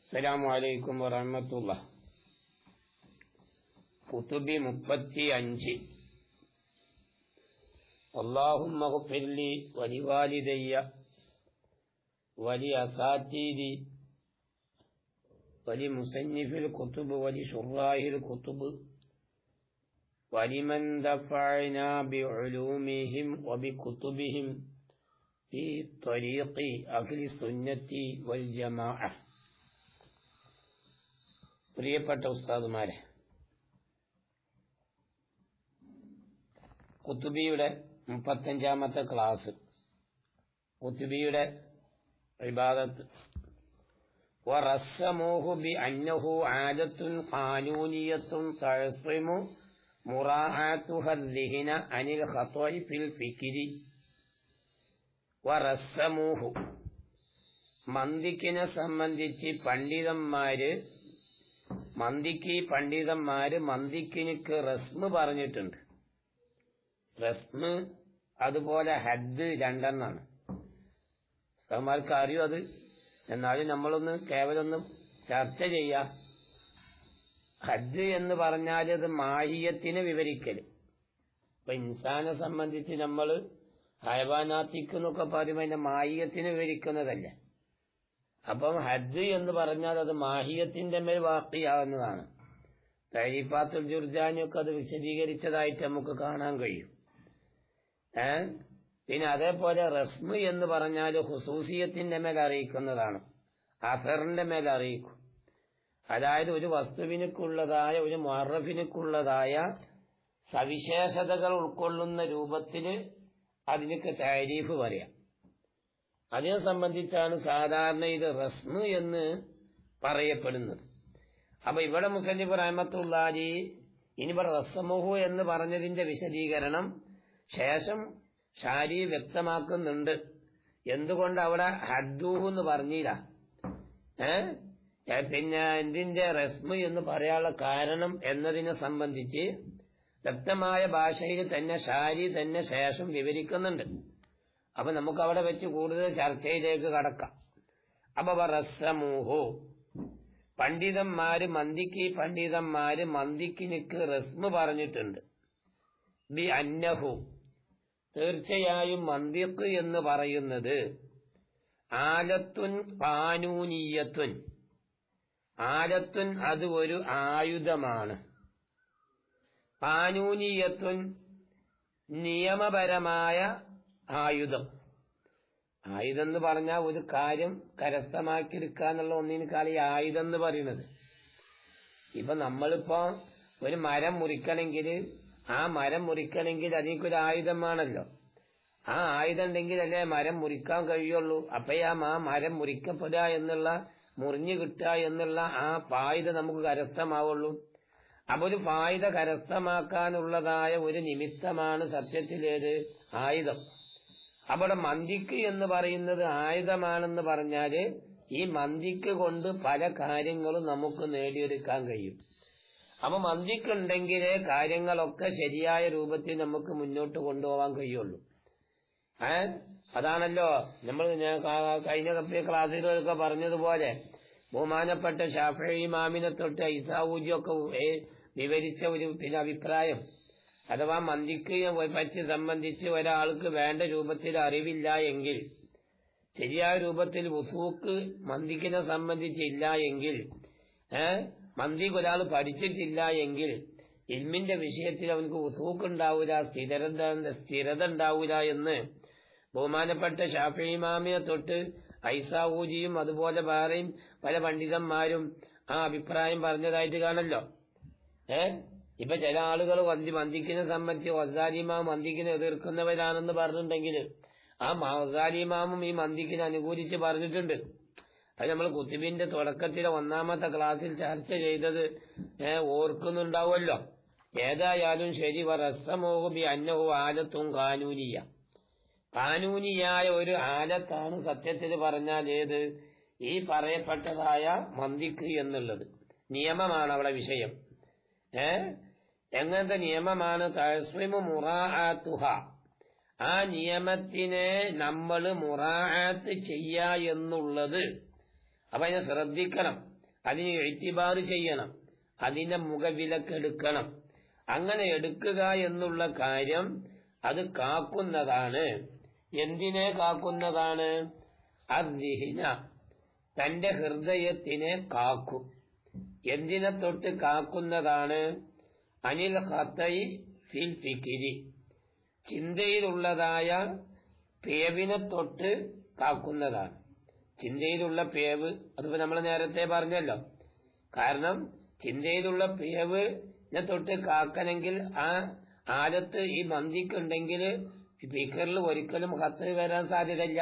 അസ്സലാമു അലൈക്കും വറഹ്മത്തുള്ളാഹി. കുതുബി 35. അല്ലാഹുമ്മ ഗ്ഫിർലി വലിവാലിദയ്യ വലി അസാതീദി വലി മുസന്നിഫിൽ കുതുബ് വലി ശുറാഹിൽ കുതുബ് വലിമൻ ദഫഅനാ ബിഉലൂമിഹിം വബികുതുബിഹിം ഫീ ത്വരീഖി അഹ്ലി സുന്നത്തി വൽ ജമാഅ. പ്രിയപ്പെട്ട ഉസ്താദുമാരെ, കുത്തുബിയുടെ 35ാമത്തെ ക്ലാസ്, കുത്തുബിയുടെ ഇബാദത്ത്. വറസ്സമൂഹു ബിഅന്നഹു ആദത്തുൻ ഖാനൂനിയത്തുൻ തഅസ്റിമു മുറാഅതുഹ الذهن عن الخطأ في الفكر. വറസ്സമൂഹു, മന്ദിക്കിനെ സംബന്ധിച്ച് പണ്ഡിതന്മാര് മന്ദിക്കിനിക്ക് റസ്മ് പറഞ്ഞിട്ടുണ്ട്. റസ്മ് അതുപോലെ ഹദ് രണ്ടെണ്ണാണ്. ഉസ്താദുമാർക്ക് അറിയും അത്, എന്നാലും നമ്മളൊന്ന് കേവലം ചർച്ച ചെയ്യാം. ഹദ് എന്ന് പറഞ്ഞാൽ അത് മാഹിയത്തിനെ വിവരിക്കല്. ഇപ്പൊ ഇൻസാനെ സംബന്ധിച്ച് നമ്മൾ ഹൈവാനാത്തിക്ക് എന്നൊക്കെ പറയുമ്പോൾ അതിന്റെ മാഹിയത്തിനെ വിവരിക്കുന്നതല്ല. അപ്പം ഹദ് എന്ന് പറഞ്ഞാൽ അത് മാഹിയത്തിന്റെ മേൽ വാക്കിയാവുന്നതാണ്. തരീഫാത്തുൽ ജുർജാനിയൊക്കെ അത് വിശദീകരിച്ചതായിട്ട് നമുക്ക് കാണാൻ കഴിയും. പിന്നെ അതേപോലെ റസ്മ് എന്ന് പറഞ്ഞാൽ ഖുസൂസിയത്തിന്റെ മേൽ അറിയിക്കുന്നതാണ്, അസറിന്റെ മേൽ അറിയിക്കും. അതായത് ഒരു വസ്തുവിനുള്ളതായ, ഒരു മുഅറഫിനുള്ളതായ സവിശേഷതകൾ ഉൾക്കൊള്ളുന്ന രൂപത്തിൽ അതിനൊക്കെ താരീഫ് പറയാം. അതിനെ സംബന്ധിച്ചാണ് സാധാരണ ഇത് റസ്മ് എന്ന് പറയപ്പെടുന്നത്. അപ്പൊ ഇവിടെ മുസന്നിഫ് റഹ്മത്തുള്ളാഹി ഇനിയിവിടെ റസ്മുഹു എന്ന് പറഞ്ഞതിന്റെ വിശദീകരണം ശേഷം ഷാരി വ്യക്തമാക്കുന്നുണ്ട്. എന്തുകൊണ്ട് അവിടെ ഹദ്ദൂഹു എന്ന് പറഞ്ഞില്ല, പിന്നെ എന്തിന്റെ റസ്മ് എന്ന് പറയാനുള്ള കാരണം എന്നതിനെ സംബന്ധിച്ച് വ്യക്തമായ ഭാഷയിൽ തന്നെ ഷാരി തന്നെ ശേഷം വിവരിക്കുന്നുണ്ട്. അപ്പൊ നമുക്ക് അവിടെ വെച്ച് കൂടുതൽ ചർച്ചയിലേക്ക് കടക്കാം. അപ്പൊ റസ്സമൂഹു, പണ്ഡിതന്മാര് മന്ദിക്കിനിക്ക് റസ്മ് പറഞ്ഞിട്ടുണ്ട്. ബി അന്നഹു, തീർച്ചയായും മന്ദിക്ക് എന്ന് പറയുന്നത് ആലത്തുൻ ഖാനൂനിയത്തുൻ, ആലത്തുൻ അത് ഒരു ആയുധമാണ്. ഖാനൂനിയത്തുൻ നിയമപരമായ ആയുധം. ആയുധം എന്ന് പറഞ്ഞാൽ ഒരു കാര്യം കരസ്ഥമാക്കിയെടുക്കുക എന്നുള്ള ഒന്നിനേക്കാൾ ഈ ആയുധം എന്ന് പറയുന്നത്. ഇപ്പൊ നമ്മളിപ്പോ ഒരു മരം മുറിക്കണമെങ്കിൽ അതിനൊരു ആയുധമാണല്ലോ. ആ ആയുധം ഉണ്ടെങ്കിൽ അല്ലേ മരം മുറിക്കാൻ കഴിയുള്ളൂ. അപ്പേ ആ മരം മുറിക്കപ്പെടുക എന്നുള്ള, മുറിഞ്ഞു കിട്ടുക എന്നുള്ള ആ ഫായിദ നമുക്ക് കരസ്ഥമാവുള്ളൂ. അപ്പൊ ഒരു ഫായിദ കരസ്ഥമാക്കാനുള്ളതായ ഒരു നിമിത്തമാണ് സത്യത്തിലേത് ആയുധം. അവിടെ മന്ദിക്ക് എന്ന് പറയുന്നത് ആയുധമാണെന്ന് പറഞ്ഞാല് ഈ മന്ദിക്ക് കൊണ്ട് പല കാര്യങ്ങളും നമുക്ക് നേടിയെടുക്കാൻ കഴിയും. അപ്പൊ മന്ദിക്കുണ്ടെങ്കിലേ കാര്യങ്ങളൊക്കെ ശരിയായ രൂപത്തിൽ നമുക്ക് മുന്നോട്ട് കൊണ്ടുപോകാൻ കഴിയുള്ളൂ. അതാണല്ലോ നമ്മൾ കഴിഞ്ഞ ക്ലാസ്സുകളൊക്കെ പറഞ്ഞതുപോലെ ബഹുമാനപ്പെട്ട ശാഫിഈ ഇമാമിനെ തൊട്ട് ഐസാഊജിയൊക്കെ വിവരിച്ച ഒരു അഭിപ്രായം. അഥവാ മന്ദിക്ക് പറ്റി സംബന്ധിച്ച് ഒരാൾക്ക് വേണ്ട രൂപത്തിൽ അറിവില്ല എങ്കിൽ, ശരിയായ രൂപത്തിൽ വുസൂക്ക് മന്ദിക്കിനെ സംബന്ധിച്ചില്ല എങ്കിൽ, മന്ദിക്ക് ഒരാൾ പഠിച്ചിട്ടില്ല എങ്കിൽ ഇൽമിന്റെ വിഷയത്തിൽ അവനക്ക് വുസൂക്ക് ഉണ്ടാവൂല, സ്ഥിരത ഉണ്ടാവൂല എന്ന് ബഹുമാനപ്പെട്ട ശാഫിഈ ഇമാമിനെ തൊട്ട് ഐസാഊജിയും അതുപോലെ വേറെയും പല പണ്ഡിതന്മാരും ആ അഭിപ്രായം പറഞ്ഞതായിട്ട് കാണല്ലോ. ഇപ്പൊ ചില ആളുകൾ മന്ദിക്കിനെ സംബന്ധിച്ച് ഗസാലിമാം മന്ദിക്കിനെ എതിർക്കുന്നവരാണെന്ന് പറഞ്ഞിട്ടുണ്ടെങ്കിൽ ആ ഗസാലിമാമും ഈ മന്ദിക്കിനെ അനുകൂലിച്ച് പറഞ്ഞിട്ടുണ്ട്. അത് നമ്മൾ കുത്തുബിന്റെ തുടക്കത്തിലെ 1ാമത്തെ ക്ലാസ്സിൽ ചർച്ച ചെയ്തത് ഓർക്കുന്നുണ്ടാവുമല്ലോ. ഏതായാലും ശരി, റസ്സമൂഹു ബി അന്നഹു ആലത്തും ഖാനൂനിയ, ഖാനൂനിയായ ഒരു ആലത്താണ് സത്യത്തിൽ പറഞ്ഞാൽ ഏത് ഈ പറയപ്പെട്ടതായ മന്ദിക്ക് എന്നുള്ളത്. നിയമമാണ് അവിടെ വിഷയം. എങ്ങനത്തെ നിയമമാണ്? തഅസ്വിമു മുറാഅതുഹ, ആ നിയമത്തിനെ നമ്മൾ മുറാഅത്ത് ചെയ്യാ എന്നുള്ളത് അപ്പൊ അതിനെ ശ്രദ്ധിക്കണം, അതിന് ഇഅ്തിബാർ ചെയ്യണം, അതിന്റെ മുഖവിലക്കെടുക്കണം. അങ്ങനെ എടുക്കുക എന്നുള്ള കാര്യം അത് കാക്കുന്നതാണ്. എന്തിനെ കാക്കുന്നതാണ്? അദ്ദിഹിന, തന്റെ ഹൃദയത്തിനെ കാക്കും. എന്തിനെ തൊട്ട് കാക്കുന്നതാണ്? അനിൽ ഖതഇ ഫിൽ ഫിക്രി, ചിന്തയിലുള്ളതായ പേവിനെ തൊട്ട് കാക്കുന്നതാണ്. ചിന്തയിലുള്ള പേവ് അതിപ്പോ നമ്മൾ നേരത്തെ പറഞ്ഞല്ലോ. കാരണം ചിന്തയിലുള്ള പേവിനെ തൊട്ട് കാക്കണമെങ്കിൽ ആ ആലത്ത് ഈ മന്തിക്കുണ്ടെങ്കിൽ ഫിക്കറിൽ ഒരിക്കലും ഖത്ത് വരാൻ സാധ്യതയില്ല.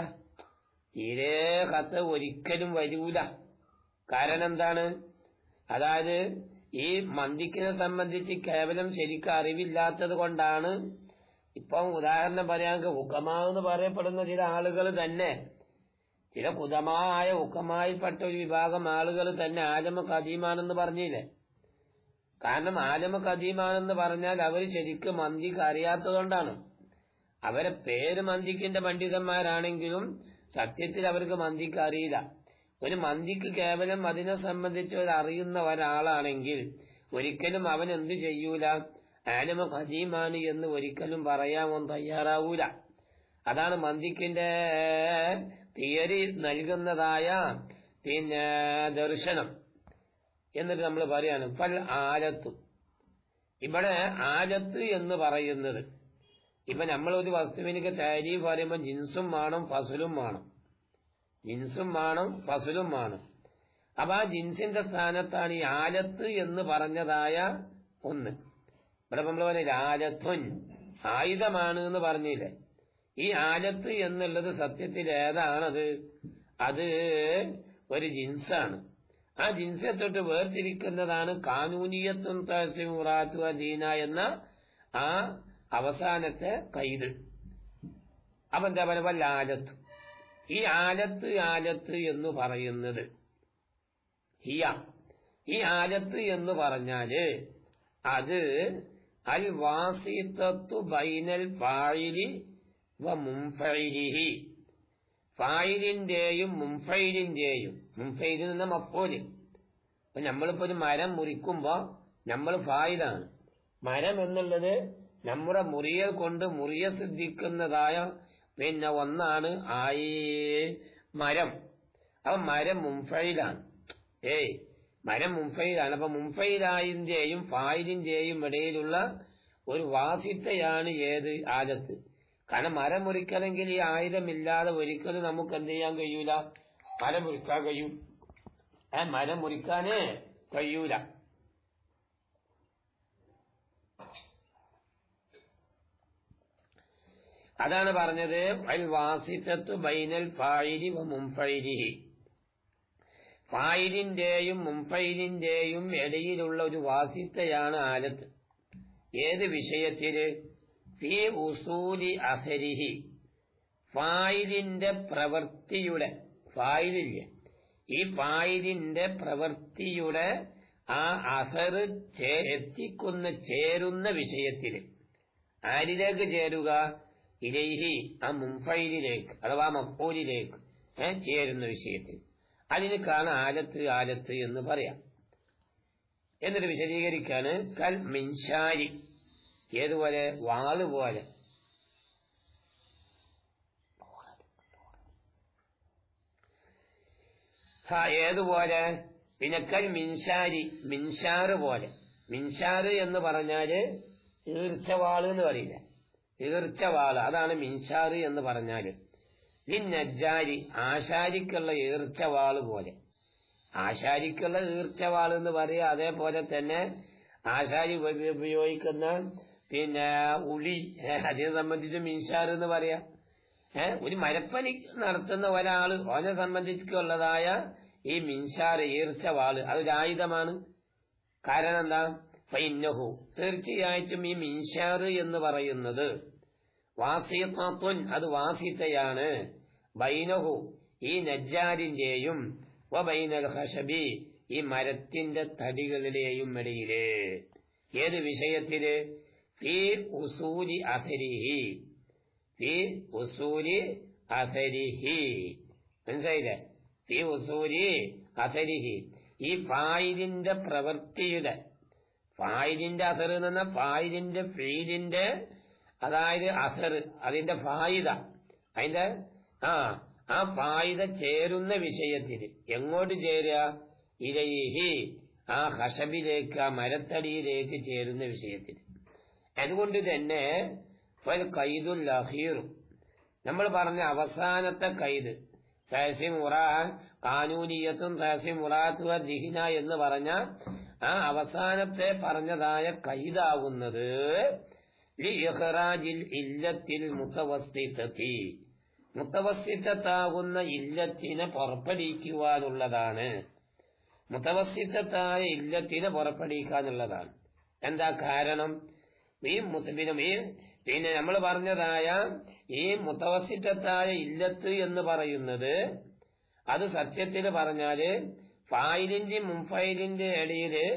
തീരെ ഖത്ത് ഒരിക്കലും വരൂല. കാരണം എന്താണ്? അതായത് ഈ മന്തിക്കിനെ സംബന്ധിച്ച് കേവലം ശരിക്കും അറിവില്ലാത്തത് കൊണ്ടാണ്. ഇപ്പം ഉദാഹരണം പറയാൻ ഹുക്കമാ എന്ന് പറയപ്പെടുന്ന ചില ആളുകൾ തന്നെ, ചില കുതമായ ഹുക്കമായിൽപ്പെട്ട ഒരു വിഭാഗം ആളുകൾ തന്നെ ആലമ ഖദീമാനെന്ന് പറഞ്ഞില്ലേ. കാരണം ആലമ ഖദീമാനെന്ന് പറഞ്ഞാൽ അവർ ശരിക്കും മന്തിക്ക് അറിയാത്തതുകൊണ്ടാണ്. അവരെ പേര് മന്തിക്കിന്റെ പണ്ഡിതന്മാരാണെങ്കിലും സത്യത്തിൽ അവർക്ക് മന്തിക്ക് അറിയില്ല. ഒരു മന്തിക്ക് കേവലം അതിനെ സംബന്ധിച്ച് അറിയുന്ന ഒരാളാണെങ്കിൽ ഒരിക്കലും അവൻ എന്ത് ചെയ്യൂല, ആലമ ഖദീമാണ് എന്ന് ഒരിക്കലും പറയാൻ തയ്യാറാവൂല. അതാണ് മന്തിക്കിന്റെ തിയറി നൽകുന്നതായ ദർശനം. എന്നിട്ട് നമ്മൾ പറയാണ് പൽ ആലത്തു. ഇവിടെ ആലത്ത് എന്ന് പറയുന്നത് ഇപ്പൊ നമ്മളൊരു വസ്തുവിനൊക്കെ താരീഫ് പറയുമ്പോൾ ജിൻസും വേണം ഫസലും വേണം. ജിൻസും വേണം ഫസലും വേണം. അപ്പൊ ആ ജിൻസിന്റെ സ്ഥാനത്താണ് ഈ ആലത്ത് എന്ന് പറഞ്ഞതായ ഒന്ന്. ഇവിടെ നമ്മൾ പറഞ്ഞില്ല ആലത്തുൻ ആയുധമാണ് എന്ന് പറഞ്ഞില്ലേ. ഈ ആലത്ത് എന്നുള്ളത് സത്യത്തിൽ ഏതാണത്? അത് ഒരു ജിൻസാണ്. ആ ജിൻസെ തൊട്ട് വേർതിരിക്കുന്നതാണ് കാനൂനിയത്തും തഹ്സിമുറാത്തു അദീന എന്ന ആ അവസാനത്തെ കൈത്. അപ്പൊ എന്താ പറയുക? ആലത്ത്. ഈ ആലത്ത് എന്ന് പറയുന്നത് ഹിയ, ഈ ആലത്ത് എന്ന് പറഞ്ഞാല് അത് അൽ വാസിത്തത്തു ബൈനൽ ഫായിലി വ മുൻഫഇലിഹി, ഫായിലിന്റെയും മുൻഫഇലിന്റെയും, മുൻഫഇലിൽ നിന്ന് മഫ്ഊല്. അപ്പൊ നമ്മളിപ്പോ ഒരു മരം മുറിക്കുമ്പോ നമ്മൾ ഫായിലാണ്. മരം എന്നുള്ളത് നമ്മുടെ മുറിയെ കൊണ്ട് മുറിയെ സിദ്ധിക്കുന്നതായ ഒന്നാണ് മരം. അപ്പൊ മരം മുൻഫഇലാണ്. മരം മുൻഫഇലാണ്. അപ്പൊ മുൻഫഇലായിന്റെയും ഫായിലിന്റെയും ഇടയിലുള്ള ഒരു വാസിത്തയാണ് ഏത്? ആലത്ത്. കാരണം മരം മുറിക്കണമെങ്കിൽ ഈ ആയുധമില്ലാതെ ഒരിക്കലും നമുക്ക് എന്ത് ചെയ്യാൻ കഴിയൂല, മരം മുറിക്കാൻ കഴിയും. മരം മുറിക്കാനേ കഴിയൂല. അതാണ് പറഞ്ഞത് അൽ വാസിത്തത്തു ബൈനൽ ഫായിലി വ മുൻഫഇലിഹി, ഫായിലിന്റെയും മുൻഫഇലിന്റെയും ഇടയിലുള്ള ഒരു വാസിത്തയാണ് ആലത്ത്. ഏത് വിഷയത്തില്? ഫീ ഉസൂലി അസരിഹി, ഫായിലിന്റെ പ്രവൃത്തിയുടെ, ഫായിലില്ലേ ഈ ഫായിലിന്റെ പ്രവൃത്തിയുടെ ആ അസർ എത്തിക്കുന്ന ചേരുന്ന വിഷയത്തില്. ആരിലേക്ക് ചേരുക? ഇലൈഹി, ആ മുൻഫഇലിലേക്ക് അഥവാ മഫ്ഊലിലേക്ക് ചേരുന്ന വിഷയത്തിൽ. അതിനേക്കാണ് ആലത്ത് എന്ന് പറയാം. എന്നിട്ട് വിശദീകരിക്കാണ് കൽ മിൻഷാരി, ഏതുപോലെ? വാള് പോലെ. ഏതുപോലെ? പിന്നെ കൽ മിൻഷാരി, മിൻഷാറ് പോലെ. മിൻഷാറ് എന്ന് പറഞ്ഞാല് ഈർച്ചവാള് എന്ന് പറയില്ല, ഈർച്ചവാള്, അതാണ് മിൻഷാറ് എന്ന് പറഞ്ഞാല്. നജ്ജാരി, ആശാരിക്കുള്ള ഈർച്ചവാള് പോലെ. ആശാരിക്കുള്ള ഈർച്ചവാള് എന്ന് പറയാ. അതേപോലെ തന്നെ ആശാരി ഉപയോഗിക്കുന്ന ഉളി, അതിനെ സംബന്ധിച്ച് മിൻഷാർ എന്ന് പറയാ. ഒരു മരപ്പണി നടത്തുന്ന ഒരാള് ഓനെ സംബന്ധിച്ചുള്ളതായ ഈ മിൻഷാർ, ഈർച്ചവാള്, അതൊരായുധമാണ്. കാരണം എന്താ? ഫൈന്നഹു, തീർച്ചയായിട്ടും ഈ മിൻഷാർ എന്ന് പറയുന്നത് വാസിത്തത്തുൻ, അത് വാസിത്തയാണ്. ബൈനഹു, ഈ നജ്ജാരിന്റെയും വ ബൈനൽ ഖശബി, ഈ മരത്തിന്റെ തടികളുടെയും ഇടയില്. ഏത് വിഷയത്തില്? ഫീ ഉസൂലി അഥരിഹി, ഫി ഉസൂലി അസരിഹി. മനസ്സിലായില്ലേ? ഫി ഉസൂലി അസരിഹി. ഈ ഫായിലിന്റെ പ്രവൃത്തിയുടെ, ഫായിലിന്റെ അസർ എന്ന് പറഞ്ഞാൽ ഫായിലിന്റെ ഫീലിന്റെ, അതായത് അസർ, അതിന്റെ ഫായിദ, അതിന്റെ ആ ഫായിദ ചേരുന്ന വിഷയത്തിൽ എങ്ങോട്ട് ചേരുക? ഇലൈഹി, ആ ഹഷബിലേക്ക്, ആ മരത്തടിയിലേക്ക് ചേരുന്ന വിഷയത്തിൽ. അതുകൊണ്ട് തന്നെ ഖൈദുൽ അഖീറും, നമ്മൾ പറഞ്ഞ അവസാനത്തെ ഖൈദ്, തഹസിം ഉറാൻ കാനൂനിയത്തും തഹസിം ഉറാത്തുവ ദിഹിന എന്ന് പറഞ്ഞ ആ അവസാനത്തെ പറഞ്ഞതായ ഖൈദാകുന്നത് ലിഇഖ്റാജിൽ ഇല്ലത്തിൽ മുതവസ്സിതതി, മുതവസ്സിതത്താകുന്ന ഇല്ലത്തിനെ പുറപ്പെടുവിക്കുവാനുള്ളതാണ്. മുതവസ്സിതത്തായ ഇല്ലത്തിനെ പുറപ്പെടുവിക്കാനുള്ളതാണ്. എന്താ കാരണം? പിന്നെ നമ്മൾ പറഞ്ഞതായ ഈ മുതവസ്സിതത്തായ ഇല്ലത്ത് എന്ന് പറയുന്നത്, അത് സത്യത്തിൽ പറഞ്ഞാല് ഫായിലിന്റെയും മുൻഫൈലിന്റെ ഇടയില്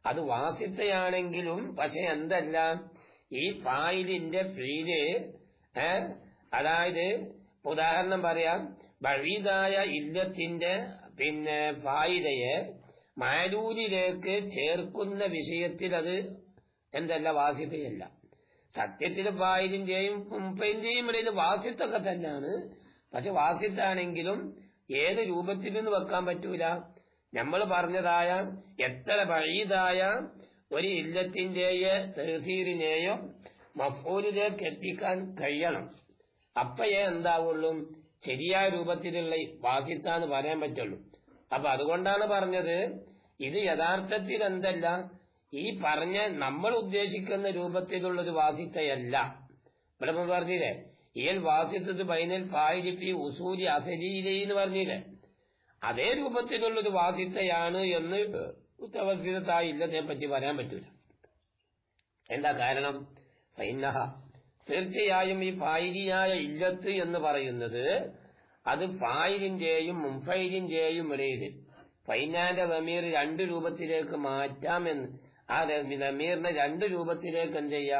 അത് വാസിത്തയാണെങ്കിലും, പക്ഷെ എന്തല്ല, ഈ ഫായിലിന്റെ ഫീല്, അതായത് ഉദാഹരണം പറയാം, ബഈദായ ഇല്ലത്തിന്റെ പിന്നെ ഫായിദയെ മാലൂലിലേക്ക് ചേർക്കുന്ന വിഷയത്തിൽ അത് എന്തല്ല, വാസിത്തയല്ല. സത്യത്തിൽ ഫായിലിന്റെയും മുൻഫൈലിന്റെയും ഇടയിൽ വാസിത്തൊക്കെ തന്നെയാണ്. പക്ഷെ വാസിത്താണെങ്കിലും ഏത് രൂപത്തിൽ നിന്ന് വെക്കാൻ പറ്റൂല. നമ്മൾ പറഞ്ഞതായ എത്ര ബഈദായ ഒരു ഇല്ലത്തിന്റെയോ തഹ്സീറിനെയോ മഫ്ഊലിലേക്ക് എത്തിക്കാൻ കഴിയണം. അപ്പയേ എന്താവുള്ളൂ, ശരിയായ രൂപത്തിലുള്ള വാസിത്താന്ന് പറയാൻ പറ്റുള്ളൂ. അപ്പൊ അതുകൊണ്ടാണ് പറഞ്ഞത്, ഇത് യഥാർത്ഥത്തിൽ എന്തല്ല, ഈ പറഞ്ഞ നമ്മൾ ഉദ്ദേശിക്കുന്ന രൂപത്തിലുള്ളൊരു വാസിത്തയല്ല. ഇവിടെ പറഞ്ഞില്ലേ, ഈൽ വാസിത്തത് ബൈനൽ ഫായിലി ഫി ഉസൂലി അസരീലി എന്ന് പറഞ്ഞില്ലേ, അതേ രൂപത്തിലുള്ളൊരു വാസിത്തയാണ് എന്ന് മുതവസ്സിതത്തായ ഇല്ലത്തെ പറ്റി പറയാൻ പറ്റൂല. എന്താ കാരണം? ഫൈനഹ, തീർച്ചയായും ഈ ഫായിലിയായ ഇല്ലത്ത് എന്ന് പറയുന്നത് അത് ഫായിലിന്റെയും മുൻഫൈലിന്റെയും ഇടയിൽ ഫൈനാന്റെ ദമീർ രണ്ട് രൂപത്തിലേക്ക് മാറ്റാമെന്ന്, ആ ദമീറിനെ രണ്ട് രൂപത്തിലേക്ക് എന്ത് ചെയ്യാ,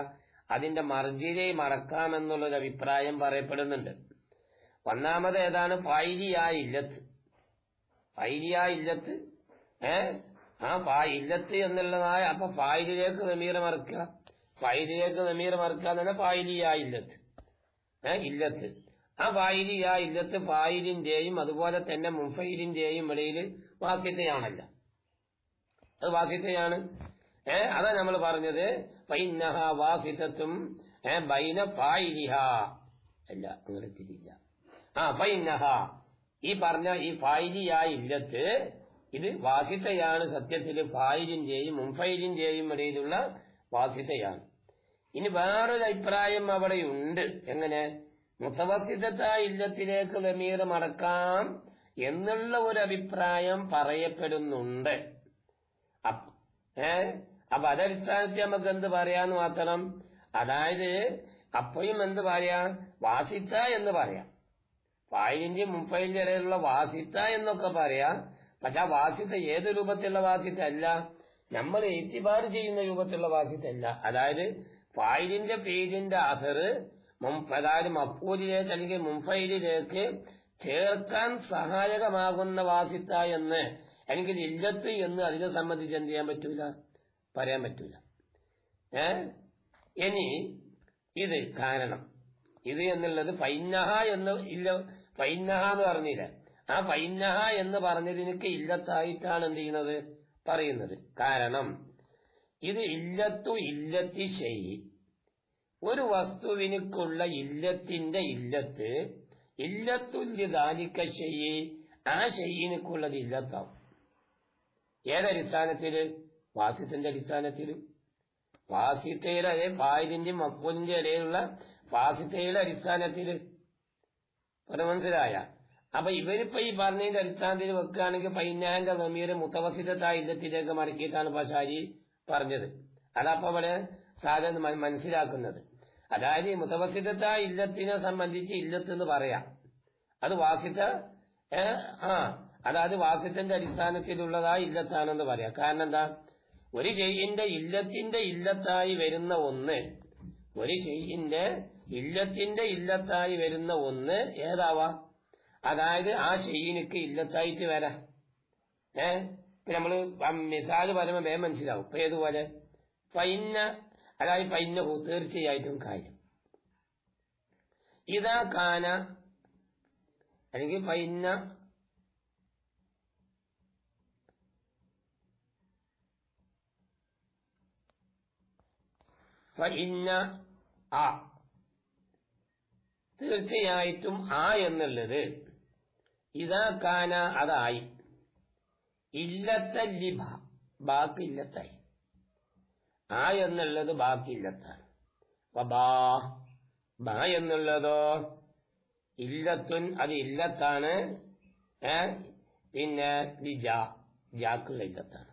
അതിന്റെ മർജിനെ മറക്കാമെന്നുള്ളൊരു അഭിപ്രായം പറയപ്പെടുന്നുണ്ട്. ഒന്നാമത് ഏതാണ്? ഫായിലിയായ ഇല്ലത്ത്. ഫായിലിയായ ഇല്ലത്ത്, ഇല്ലത്ത് എന്നുള്ളതായ, അപ്പൊ ഫായിലിലേക്ക് ദമീർ മറക്കുക, ഫായിലിലേക്ക് ദമീർ മറക്കുക എന്ന് പറഞ്ഞാൽ ഫായിലിയായ ഇല്ലത്ത്, ഇല്ലത്ത്. ആ ഫായിലിയായ ഇല്ലത്ത് ഫായിലിന്റെയും അതുപോലെ തന്നെ മുൻഫൈലിന്റെയും ഇടയിൽ വാസിത്തയാണല്ല, അത് വാസിത്തയാണ്. അതാ നമ്മൾ പറഞ്ഞത് ഫൈനഹ വാസിതത്തും ബൈന ഫായിലിഹ, അല്ല അങ്ങനെ തിരിയില്ല. ഫൈനഹ, ഈ പറഞ്ഞ ഈ ഫായിലിയായ ഇല്ലത്ത് ഇത് വാസിത്തയാണ്, സത്യത്തിൽ ഫായിലിന്റെയും മുൻഫൈലിന്റെയും ഇടയിലുള്ള വാസിത്തയാണ്. ഇനി വേറൊരു അഭിപ്രായം അവിടെയുണ്ട്. എങ്ങനെ? മുതവസ്സിതത്തായ ഇല്ലത്തിലേക്ക് ദമീർ മടക്കാം എന്നുള്ള ഒരു അഭിപ്രായം പറയപ്പെടുന്നുണ്ട്. അപ്പൊ അതടിസ്ഥാനത്തിൽ നമുക്ക് എന്ത് പറയാന്ന് മാത്രം, അതായത് അപ്പോഴും എന്ത് പറയാ, വാസിത്ത എന്ന് പറയാം, ഫായിലിന്റെയും മുൻഫൈലിന്റെ ഇടയിലുള്ള വാസിത്ത എന്നൊക്കെ പറയാം. പക്ഷെ ആ വാസിത്ത ഏത് രൂപത്തിലുള്ള വാസിത്ത അല്ല, നമ്മൾ ഇത്തിബാർ ചെയ്യുന്ന രൂപത്തിലുള്ള വാസിത്ത അല്ല. അതായത് ഫായിലിന്റെ പേരിന്റെ അസർ അതായത് മഫ്ഊലിലേക്ക് അല്ലെങ്കിൽ മുൻഫൈലിലേക്ക് ചേർക്കാൻ സഹായകമാകുന്ന വാസിത്ത എന്ന്, അല്ലെങ്കിൽ ഇല്ലത്ത് എന്ന് അതിനെ സംബന്ധിച്ച് എന്ത് ചെയ്യാൻ പറ്റൂല, പറയാൻ പറ്റൂല. ഇനി ഇത് കാരണം, ഇത് എന്നുള്ളത് ഫൈനഹ എന്ന് ഇല്ല, ഫൈനഹ എന്ന് പറഞ്ഞില്ല, ആ ഫൈനഹ എന്ന് പറഞ്ഞതിനൊക്കെ ഇല്ലത്തായിട്ടാണ് എന്ത് ചെയ്യുന്നത്, പറയുന്നത്. കാരണം ഇത് ഇല്ലത്തു ഇല്ലത്തി ശൈഇ, ഒരു വസ്തുവിനുക്കുള്ള ഇല്ലത്തിന്റെ ഇല്ലത്ത് ഇല്ലത്തുല്യ ദാലിക ശൈഇ, ആ ശൈഇനുക്കുള്ളത് ഇല്ലത്താവും. ഏതടിസ്ഥാനത്തില്? വാസിത്തിന്റെ അടിസ്ഥാനത്തില്. വാസിത്തയുടെ ഫായിലിന്റെയും മഫ്ഊലിന്റെ ഇടയിലുള്ള വാസിത്തയുടെ അടിസ്ഥാനത്തില്. മനസ്സിലായ? അപ്പൊ ഇവരിപ്പോ ഈ പറഞ്ഞതിന്റെ അടിസ്ഥാനത്തിൽ വെക്കുകയാണെങ്കിൽ ഫൈനഹന്റെ ദമീർ മുതവസ്സിതത്തായ ഇല്ലത്തിലേക്ക് മടക്കിയിട്ടാണ് പശാരി പറഞ്ഞത്. അതപ്പോ ഇവിടെ സാധനം മനസ്സിലാക്കുന്നത്. അതായത് ഈ മുതവസ്സിതത്തായ ഇല്ലത്തിനെ സംബന്ധിച്ച് ഇല്ലത്ത് എന്ന് പറയാം, അത് വാസിത്ത, അതായത് വാസിത്തിന്റെ അടിസ്ഥാനത്തിലുള്ളതായ ഇല്ലത്താണെന്ന് പറയാം. കാരണം എന്താ, ഒരു ഷൈഇന്റെ ഇല്ലത്തിന്റെ ഇല്ലത്തായി വരുന്ന ഒന്ന്, ഒരു ഷൈഇന്റെ ഇല്ലത്തിന്റെ ഇല്ലത്തായി വരുന്ന ഒന്ന് ഏതാവാം? അതായത് ആ ഷെയ്യിനിക്ക് ഇല്ലത്തായിട്ട് വരാം. നമ്മള് മിസാല് പറയുമ്പോ വേഗം മനസ്സിലാവും. ഇപ്പൊ ഏതുപോലെ ഫൈന്ന, അതായത് ഫൈന്നഹു തീർച്ചയായിട്ടും കാര്യം, ഇതാ കാന അല്ലെങ്കിൽ ഫൈന്ന ആ, തീർച്ചയായിട്ടും ആ എന്നുള്ളത് ഇതാ കാന അതായി, ഇല്ലത്തല്ലി ബാക്കി ഇല്ലത്തായി. ആ എന്നുള്ളത് ബാക്കി ഇല്ലത്താണ്. ബാ എന്നുള്ളതോ ഇല്ലത്തുൻ, അത് ഇല്ലത്താണ്. പിന്നെ ജാക്കുള്ള ഇല്ലത്താണ്.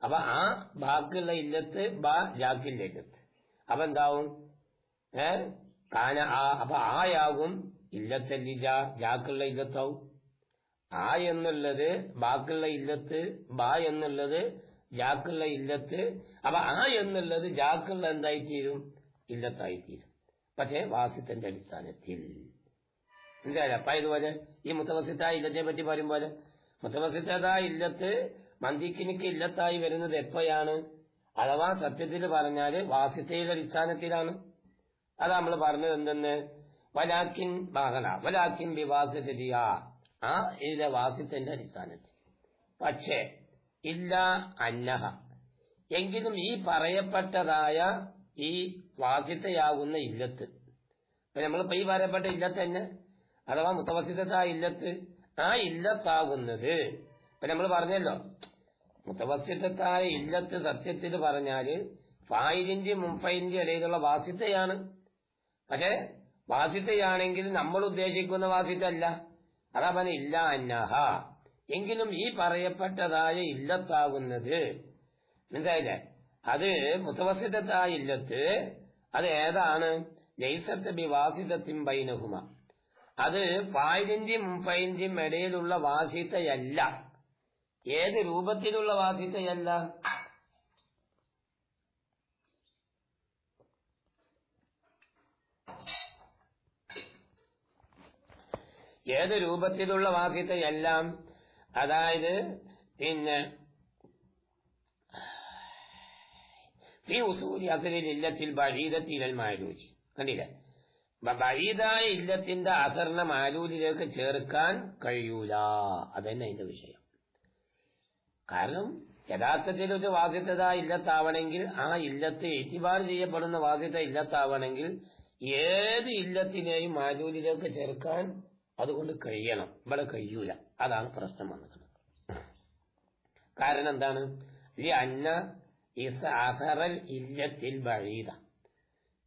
അപ്പൊ ആ ബാക്കിയുള്ള ഇല്ലത്ത് ജാക്കില്ല ഇല്ലത്ത്. അപ്പൊ എന്താവും? കാന ആ, അപ്പൊ ആയാകും ഇല്ലത്തല്ലി ജാക്കുള്ള ഇല്ലത്താവും. ആ എന്നുള്ളത് ബാക്കിയുള്ള ഇല്ലത്ത്, എന്നുള്ളത് ജാക്കുള്ള ഇല്ലത്ത്. അപ്പൊ ആ എന്നുള്ളത് ജാക്കുള്ള എന്തായി തീരും? ഇല്ലത്തായി തീരും. പക്ഷെ വാസിത്തിന്റെ അടിസ്ഥാനത്തിൽ എന്തായാലും. അപ്പൊ ഇതുപോലെ ഈ മുത്തവസിത്തായ ഇല്ലത്തെ പറ്റി പറയുമ്പോലെ, മുത്തവസിത്തായ ഇല്ലത്ത് മന്ദിക്കിനിക്ക് ഇല്ലത്തായി വരുന്നത് എപ്പോഴാണ്? അഥവാ സത്യത്തിൽ പറഞ്ഞാല് വാസിത്തയുടെ അടിസ്ഥാനത്തിലാണ്. അത് നമ്മൾ പറഞ്ഞത് എന്തെന്ന്? വലാക്കിൻ വിവാസിത, ആ ഇതിലെ വാസിത്തിന്റെ അടിസ്ഥാനത്തിൽ. പക്ഷേ ഇല്ല അന്നഹ, എങ്കിലും ഈ പറയപ്പെട്ടതായ ഈ വാസിത്തയാകുന്ന ഇല്ലത്ത്, നമ്മളിപ്പോ ഈ പറയപ്പെട്ട ഇല്ലത്ത് തന്നെ അഥവാ മുത്തവസിത്തായ ഇല്ലത്ത്, ആ ഇല്ലത്താകുന്നത് ഇപ്പൊ നമ്മൾ പറഞ്ഞല്ലോ, മുത്തവസിത്തായ ഇല്ലത്ത് സത്യത്തിൽ പറഞ്ഞാല് ഫായിലിന്റെയും മുൻഫൈലിന്റെയും ഇടയിലുള്ള വാസിത്തയാണ്. പക്ഷെ വാസിത്തയാണെങ്കിൽ നമ്മൾ ഉദ്ദേശിക്കുന്ന വാസിത്തല്ല. അതാ പറഞ്ഞ ഇല്ല അന്നഹ, എങ്കിലും ഈ പറയപ്പെട്ടതായ ഇല്ലത്താകുന്നത്, മനസ്സിലായില്ലേ? അത് മുത്തവസിത്തായ ഇല്ലത്ത് അത് ഏതാണ്? ലൈസത്ത് ബിവാസിതത്തിൻ ബൈനഹുമ, അത് ഫായിലിന്റെയും മുൻഫൈലിന്റെയും ഇടയിലുള്ള വാസിത്തയല്ല. ഏത് രൂപത്തിലുള്ള വാസിത്തയല്ല? ഏത് രൂപത്തിലുള്ള വാസിത്തയെല്ലാം, അതായത് പിന്നെ ഈ ഉസൂലി അസലിൽ ഇല്ലത്തിൽ ബഈദത്തിൽ മാലൂജി, കണ്ടില്ലേ? ബഈദായ ഇല്ലത്തിന്റെ അസറിനെ മാലൂലിലേക്ക് ചേർക്കാൻ കഴിയൂല. അതന്നെ അതിന്റെ വിഷയം. കാരണം യഥാർത്ഥത്തിൽ ഒരു വാസിത്തത ഇല്ലത്താവണമെങ്കിൽ, ആ ഇല്ലത്ത് ഇത്തിബാർ ചെയ്യപ്പെടുന്ന വാസിത്ത ഇല്ലത്താവണമെങ്കിൽ ഏത് ഇല്ലത്തിനെയും മാലൂലിലേക്ക് ചേർക്കാൻ അതുകൊണ്ട് കഴിയണം. ഇവിടെ കഴിയൂല. അതാണ് പ്രശ്നം വന്നത്. കാരണം എന്താണ്? അന്ന അസറൽ ഇല്ലത്തിൽ ബഈദ,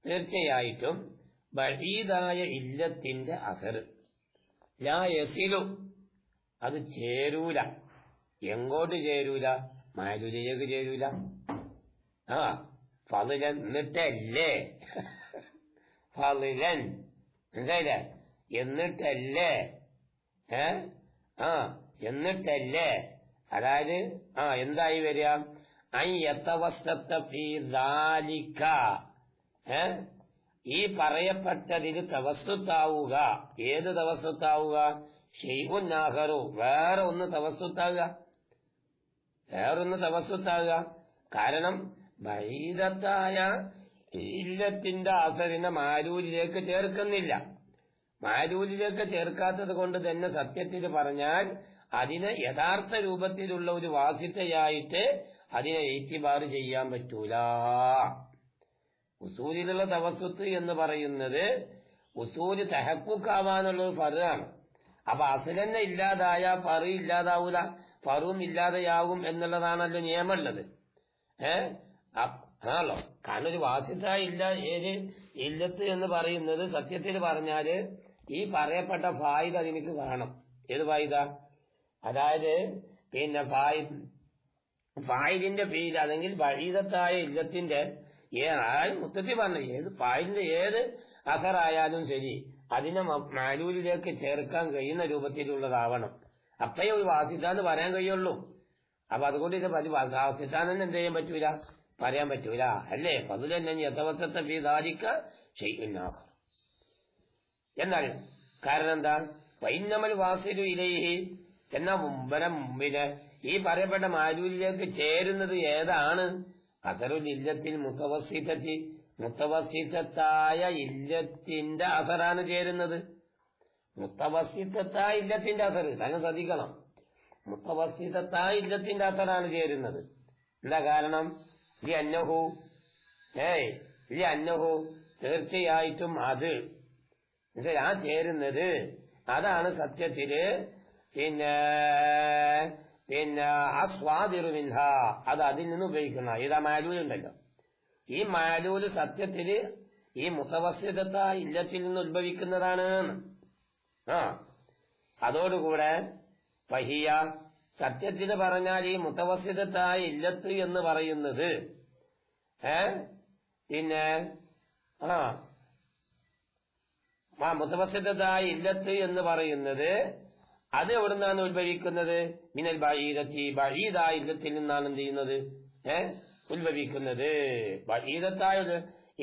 തീർച്ചയായിട്ടും ബഈദായ ഇല്ലത്തിന്റെ അസർ ലാ യസിലു, അത് ചേരൂല. എങ്ങോട്ട് ചേരൂല? മാലൂലിലേക്ക് ചേരൂല. ഫളിലൻ, എന്നിട്ടല്ലേ, ഫളിലൻ, മനസ്സിലായില്ലേ? എന്നിട്ടല്ലേ, എന്നിട്ടല്ലേ, അതായത് എന്തായി വരിക? ഈ പറയപ്പെട്ടതിന് തവസ്സുത്താവുക. ഏത് തവസ്സുത്താവുക? ഷൈഉൻ ആഖറു, വേറെ ഒന്ന് തവസ്സുത്താവുക, വേറൊന്ന് തവസ്സുത്താവുക. കാരണം ബഈദത്തായ ഇല്ലത്തിന്റെ അസറിനെ മാലൂലിലേക്ക് ചേർക്കുന്നില്ല. മാലൂലിലേക്ക് ചേർക്കാത്തത് കൊണ്ട് തന്നെ സത്യത്തിൽ പറഞ്ഞാൽ അതിനെ യഥാർത്ഥ രൂപത്തിലുള്ള ഒരു വാസിത്തയായിട്ട് അതിനെ ഇത്തിബാർ ചെയ്യാൻ പറ്റൂല. ഉസൂലിലുള്ള തവസ്സുത്ത് എന്ന് പറയുന്നത് ഉസൂല് തഹഖുഖാവാനുള്ള ഒരു ഫർആണ്. അപ്പൊ അസലന്നെ ഇല്ലാതായ ഫർ ഇല്ലാതാവൂല, ഫറും ഇല്ലാതെയാകും എന്നുള്ളതാണല്ലോ നിയമമുള്ളത്. ആണല്ലോ. കാരണം ഒരു വാസിത്ത ഇല്ല, ഏത് ഇല്ലത്ത് എന്ന് പറയുന്നത് സത്യത്തിൽ പറഞ്ഞാല് ഈ പറയപ്പെട്ട ഫായിദ അതിനക്ക് വേണം. ഏത് ഫായിദ? അതായത് പിന്നെ ഫായിലിന്റെ പേര്, അല്ലെങ്കിൽ ബഈദത്തായ ഇല്ലത്തിന്റെ മുത്തത്തി പറഞ്ഞ ഏത് ഫായിലിന്റെ ഏത് അസറായാലും ശരി അതിനെ മാലൂലിലേക്ക് ചേർക്കാൻ കഴിയുന്ന രൂപത്തിലുള്ളതാവണം. അപ്പഴേ ഒരു വാസിത എന്ന് പറയാൻ കഴിയുള്ളൂ. അപ്പൊ അതുകൊണ്ട് ഇത് വാസിത്താനെന്ന് എന്ത് ചെയ്യാൻ പറ്റൂല, പറയാൻ പറ്റൂല. അല്ലേ? ഫളുലൻ യതവസ്സത ഫീ ദാലിക ഷൈഉൻ ആഖർ. എന്നാൽ കാരണം എന്താ? വൈന്നമൽ വാസിലു ഇലൈഹി എന്ന മുമ്പില് ഈ പറയപ്പെട്ട മാലൂലിലേക്ക് ചേരുന്നത് ഏതാണ്? അസറുൽ ഇല്ലത്തിൽ മുത്തവസ്സിത്തായ ഇല്ലത്തിന്റെ അസറാണ് ചേരുന്നത്. മുത്തവസ്സിത്തായ ഇല്ലത്തിന്റെ അസർ തന്നെ ശ്രദ്ധിക്കണം. മുത്തവസ്സിത്തായ ഇല്ലത്തിന്റെ അസറാണ് ചേരുന്നത്. എന്താ കാരണം? ലി അന്നഹു തീർച്ചയായിട്ടും അത് ആ ചേരുന്നത് അതാണ് സത്യത്തില് പിന്നെ അസ്വാദിറുമിൻഹ അത് അതിൽ നിന്ന് ഉപയോഗിക്കുന്ന ഇതാ മാലൂലുണ്ടല്ലോ. ഈ മാലൂല് സത്യത്തില് ഈ മുത്തവസ്സിത്തായ ഇല്ലത്തിൽ നിന്ന് ഉത്ഭവിക്കുന്നതാണ്. അതോടുകൂടെ ഫഹിയ സത്യത്തിന് പറഞ്ഞാൽ ഈ മുത്തവസ്സിത്തായ ഇല്ലത്ത് എന്ന് പറയുന്നത് പിന്നെ മുത്തവസ്സിത്തായ ഇല്ലത്ത് എന്ന് പറയുന്നത് അത് എവിടുന്നാണ് ഉത്ഭവിക്കുന്നത്? മിനൽ ബഈദായ ഇല്ലത്തിൽ നിന്നാണ് എന്ത് ചെയ്യുന്നത്? ഉത്ഭവിക്കുന്നത്. ബഈദത്തായ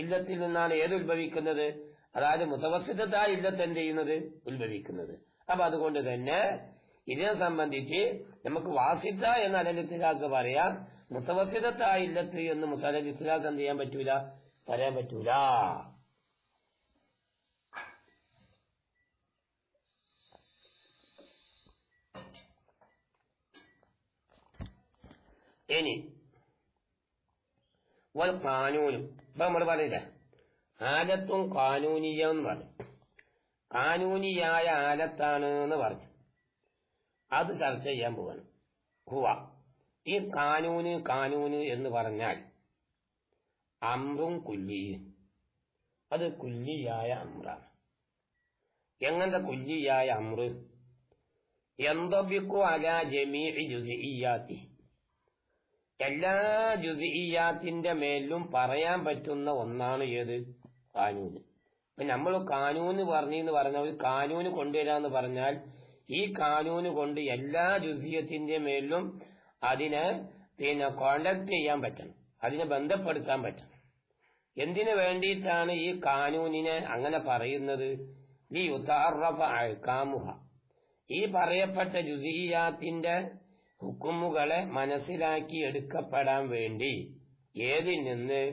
ഇല്ലത്തിൽ നിന്നാണ് ഏത് ഉത്ഭവിക്കുന്നത്? അതായത് മുത്തവസ്സിത്തായ ഇല്ലത്ത് എന്ത് ചെയ്യുന്നത്? ഉത്ഭവിക്കുന്നത്. അപ്പൊ അതുകൊണ്ട് തന്നെ ഇതിനെ സംബന്ധിച്ച് നമുക്ക് വാസിത്ത എന്ന അലലിത്തിലാക്ക് പറയാം. മുത്തവസ്സിത്തായ ഇല്ലത്ത് എന്ന് മുത്തലലിത്തിലാക്ക് എന്ത് ചെയ്യാൻ പറ്റൂല, പറയാൻ പറ്റൂല. ഇനി കാനൂനും ഇപ്പൊ നമ്മൾ പറഞ്ഞില്ല, ആലത്തും കാനൂനിയ എന്ന് പറഞ്ഞു. കാനൂനിയായ ആലത്താണ് എന്ന് പറഞ്ഞു. അത് ചർച്ച ചെയ്യാൻ പോവാണ്. ഈ കാനൂന് എന്ന് പറഞ്ഞാൽ അമ്രും കുല്ലിയും, അത് കുല്ലിയായ അമ്രാണ്. എങ്ങനത്തെ കുല്ലിയായ അമ്ര്? യന്തബിഖു അലാ ജമീഇ ജുസ്ഇയ്യാത്തി, എല്ലാ ജുസ്ഇയ്യാത്തിന്റെ മേലും പറയാൻ പറ്റുന്ന ഒന്നാണ് ഏത്? കാനൂന്. അപ്പൊ നമ്മൾ കാനൂന് പറഞ്ഞെന്ന് പറഞ്ഞാൽ ഒരു കാനൂന് കൊണ്ടുവരാന്ന് പറഞ്ഞാൽ ഈ കാനൂന് കൊണ്ട് എല്ലാ ജുസ്ഇയ്യത്തിന്റെ മേലും അതിനെ കോണ്ടാക്ട് ചെയ്യാൻ പറ്റണം, അതിനെ ബന്ധപ്പെടുത്താൻ പറ്റണം. എന്തിനു വേണ്ടിയിട്ടാണ് ഈ കാനൂനിനെ അങ്ങനെ പറയുന്നത്? ലിയുതഅറഫ അഹ്കാമുഹ, ഈ പറയപ്പെട്ട ജുസ്ഇയ്യാത്തിന്റെ ഹുക്കുമുകളെ മനസ്സിലാക്കി എടുക്കപ്പെടാൻ വേണ്ടി. ഏതിൽ നിന്ന്?